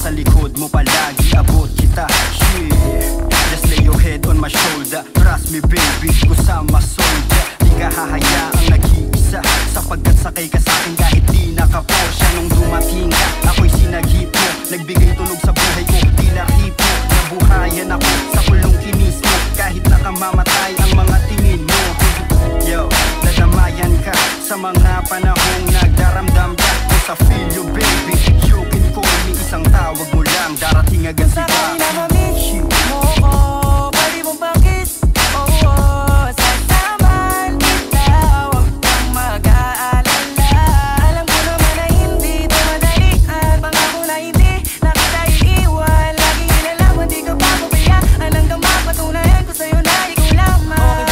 nasa likod mo palagi, abot kita. Yeah, just lay your head on my shoulder. Trust me baby, kusama soldier. Di ka hahayaang nag-iisa, sapagkat sakay ka sa'kin kahit di naka-Porsche. Nung dumating ka, ako'y sinagip mo, nagbigay tunog sa buhay ko, tila hipo. Nabuhayan ako sa kulong kinis mo, kahit nakamamatay ang mga tingin mo. Yo, dadamayan ka sa mga panahong nagdaramdam ka. Kung sa feel you baby, you can call me, isang tawag mo lang, darating agad si ka. Sa mamamiss mo ko, pwede mong pakis. Oh, oh, sasaman kita, huwag kang mag-aalala. Alam ko naman na hindi ito madali, at pangako na hindi na kita iiwan. Laging ilalaman, di ka pa pabayaan, hanggang mapatunayan ko sa'yo na ikaw lamang.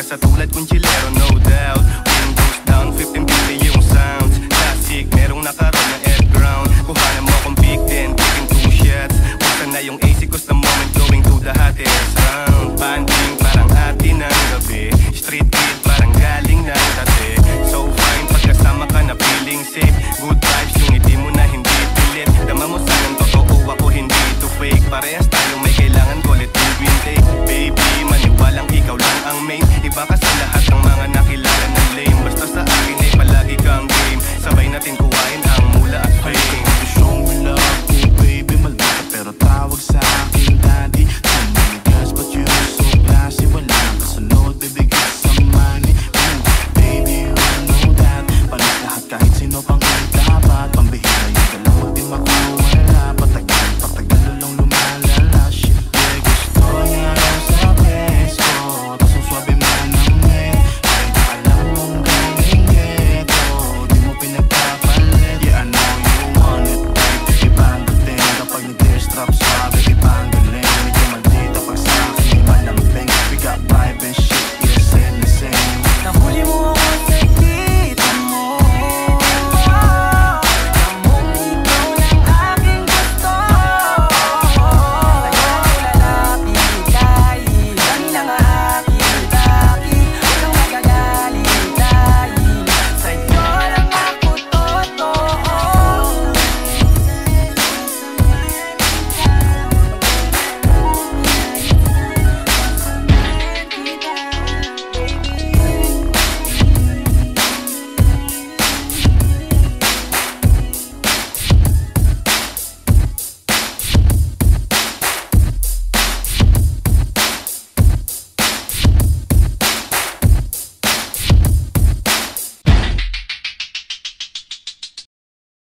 Sa tulad kong chilero, no doubt. Windows down, 1550 yung sounds. Classic, merong nakaroon ng air ground. Kuhanan mo kong big then, taking 2 shots. Buksan na yung AC cause the moment going to the hottest round. Banding parang atin ng gabi, street kid parang galing ng dati. So fine, pagkasama ka na feeling safe. Good vibes, yung ngiti mo na hindi pilit. Dama mo sanang totoo, ako hindi to fake. Parehas tayo may kailangan ko, let me win take. Baby, maniwalang ikaw lang ang main. Iba ka sa lahat ng mga nakilala ng lame. Basta sa akin ay palagi kang game. Sabay natin kuhain ang mula at fame. Show me love, oh baby, malaka pero tawag sa akin daddy. Tumaligas but you so classy. Wala nang kasunod, bibigay sa money. Baby, you know that. Palit lahat kahit sino pang kita. pa, baby, pangalo